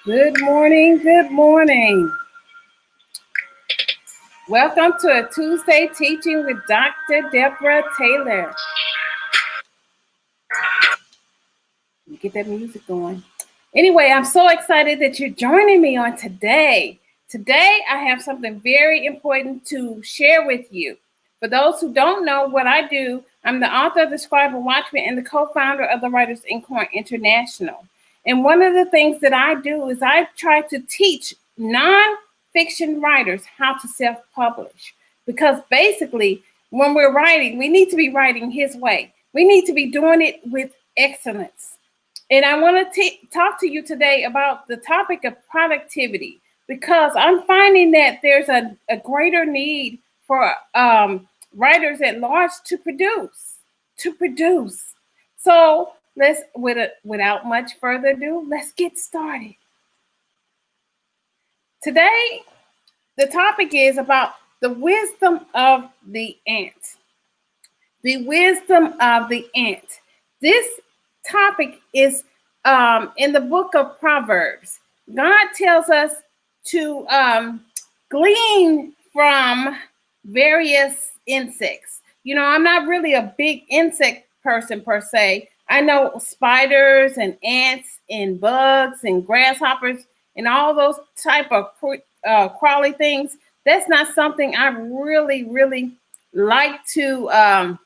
Good morning. Good morning. Welcome to a Tuesday teaching with Dr. Deborah Taylor. Let me get that music going. Anyway, I'm so excited that you're joining me on today. Today, I have something very important to share with you. For those who don't know what I do, I'm the author of The Scribe and Watchman and the co-founder of the Writers Inkhorn International. And one of the things that I do is I try to teach non-fiction writers how to self-publish. Because basically, when we're writing, we need to be writing his way. We need to be doing it with excellence. And I want to talk to you today about the topic of productivity because I'm finding that there's a greater need for writers at large to produce. So without much further ado, let's get started. Today, the topic is about the wisdom of the ant. The wisdom of the ant. This topic is in the book of Proverbs. God tells us to glean from various insects. You know, I'm not really a big insect person per se. I know spiders and ants and bugs and grasshoppers and all those type of crawly things. That's not something I really like to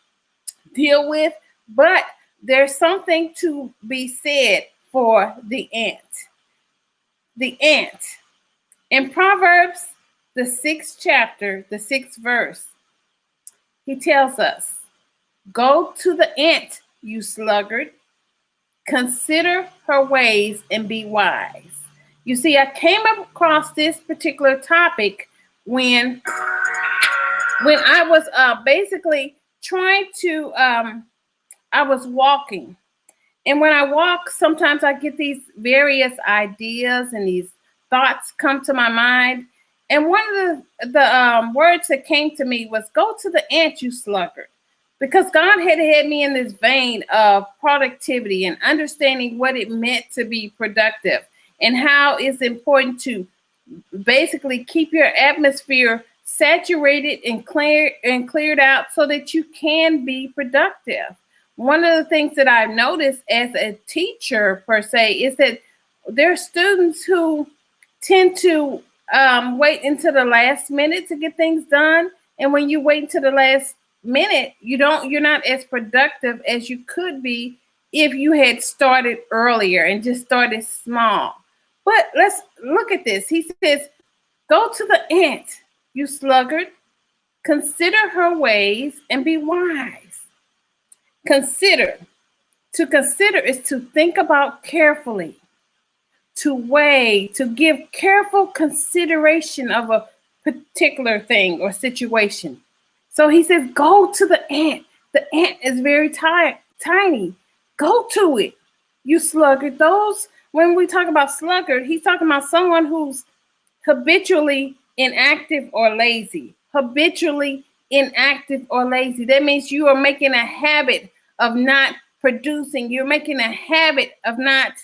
deal with, but there's something to be said for the ant. The ant. In Proverbs, the 6th chapter, the 6th verse, he tells us, "Go to the ant, you sluggard. Consider her ways and be wise." You see, I came across this particular topic when I was basically trying to I was walking. And when I walk, sometimes I get these various ideas and these thoughts come to my mind. And one of the words that came to me was, "Go to the ant, you sluggard." Because God had me in this vein of productivity and understanding what it meant to be productive and how it's important to basically keep your atmosphere saturated and cleared out so that you can be productive. One of the things that I've noticed as a teacher per se is that there are students who tend to wait until the last minute to get things done. And when you wait until the last minute, you're not as productive as you could be if you had started earlier and just started small. But let's look at this. He says, "Go to the ant, you sluggard. Consider her ways and be wise." Consider. To consider is to think about carefully, to weigh, to give careful consideration of a particular thing or situation. So he says, go to the ant. The ant is very tiny. Go to it, you sluggard. When we talk about sluggard, he's talking about someone who's habitually inactive or lazy. Habitually inactive or lazy. That means you are making a habit of not producing. You're making a habit of not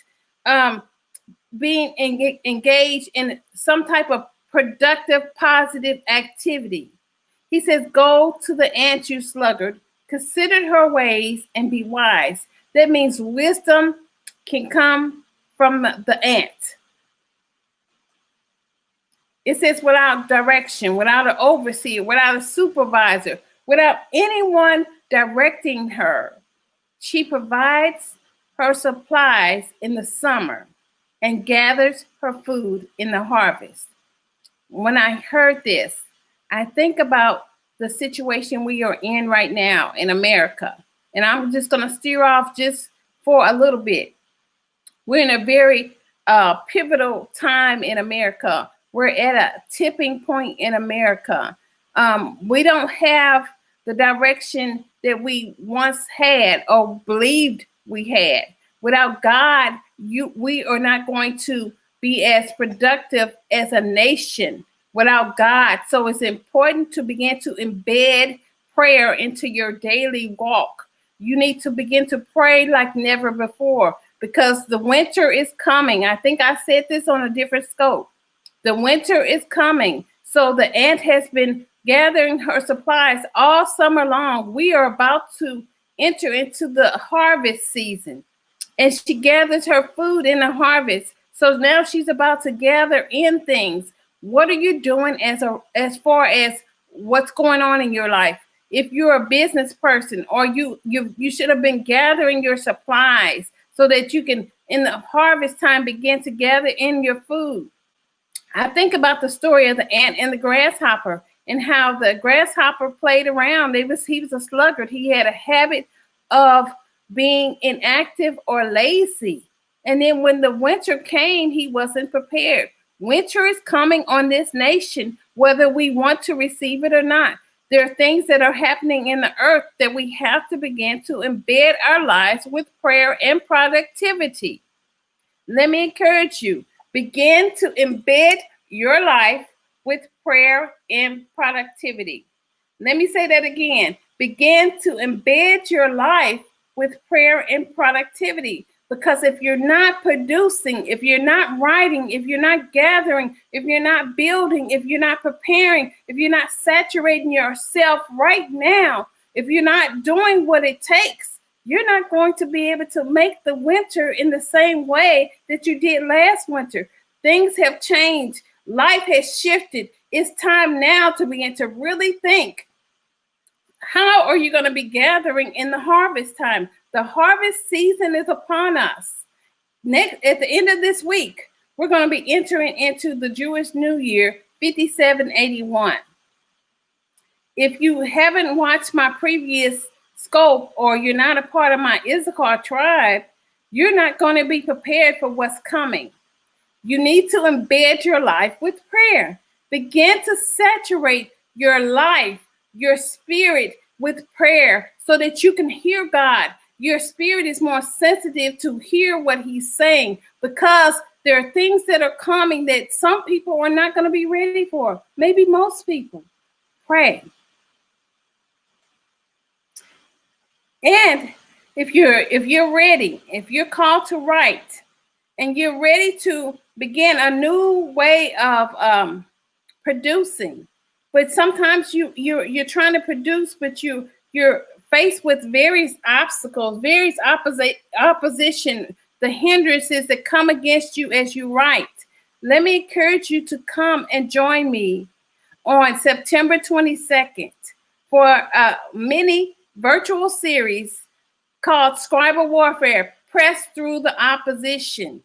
being engaged in some type of productive, positive activity. He says, "Go to the ant, you sluggard. Consider her ways and be wise." That means wisdom can come from the ant. It says without direction, without an overseer, without a supervisor, without anyone directing her. She provides her supplies in the summer and gathers her food in the harvest. When I heard this, I think about the situation we are in right now in America. And I'm just going to steer off just for a little bit. We're in a very pivotal time in America. We're at a tipping point in America. We don't have the direction that we once had or believed we had. Without God, we are not going to be as productive as a nation without God. So it's important to begin to embed prayer into your daily walk. You need to begin to pray like never before, because the winter is coming. I think I said this on a different scope. The winter is coming. So the ant has been gathering her supplies all summer long. We are about to enter into the harvest season, and she gathers her food in the harvest. So now she's about to gather in things. What are you doing as far as what's going on in your life? If you're a business person, or you should have been gathering your supplies so that you can in the harvest time begin to gather in your food. I think about the story of the ant and the grasshopper, and how the grasshopper played around. He was a sluggard. He had a habit of being inactive or lazy. And then when the winter came, he wasn't prepared. Winter is coming on this nation, whether we want to receive it or not. There are things that are happening in the earth that we have to begin to embed our lives with prayer and productivity. Let me encourage you, begin to embed your life with prayer and productivity. Let me say that again. Begin to embed your life with prayer and productivity. Because if you're not producing, if you're not writing, if you're not gathering, if you're not building, if you're not preparing, if you're not saturating yourself right now, if you're not doing what it takes, you're not going to be able to make the winter in the same way that you did last winter. Things have changed. Life has shifted. It's time now to begin to really think, how are you going to be gathering in the harvest time? The harvest season is upon us. At the end of this week, we're going to be entering into the Jewish New Year, 5781. If you haven't watched my previous scope, or you're not a part of my Issachar tribe, you're not going to be prepared for what's coming. You need to embed your life with prayer. Begin to saturate your life, your spirit with prayer, so that you can hear God. Your spirit is more sensitive to hear what he's saying, because there are things that are coming that some people are not going to be ready for. Maybe most people. Pray. And if you're ready, if you're called to write, and you're ready to begin a new way of producing, but sometimes you're trying to produce, but you're faced with various obstacles, various opposition, the hindrances that come against you as you write. Let me encourage you to come and join me on September 22nd for a mini virtual series called Scribal Warfare, Press Through the Opposition.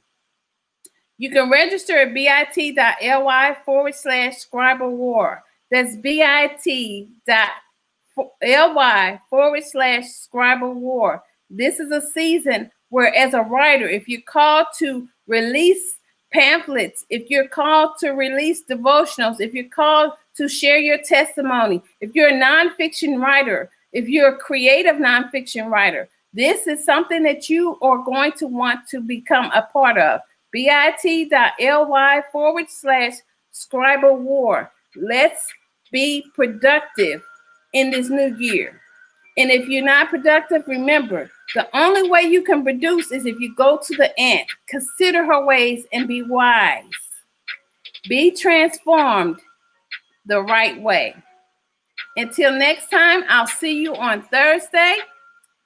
You can register at bit.ly/Scribal War. That's bit.ly/Scribal War. This is a season where, as a writer, if you're called to release pamphlets, if you're called to release devotionals, if you're called to share your testimony, if you're a nonfiction writer, if you're a creative nonfiction writer, this is something that you are going to want to become a part of. bit.ly/Scribal War. Let's be productive in this new year. And if you're not productive, remember, the only way you can produce is if you go to the ant. Consider her ways and be wise. Be transformed the right way. Until next time, I'll see you on Thursday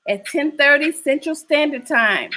at 10:30 Central Standard Time.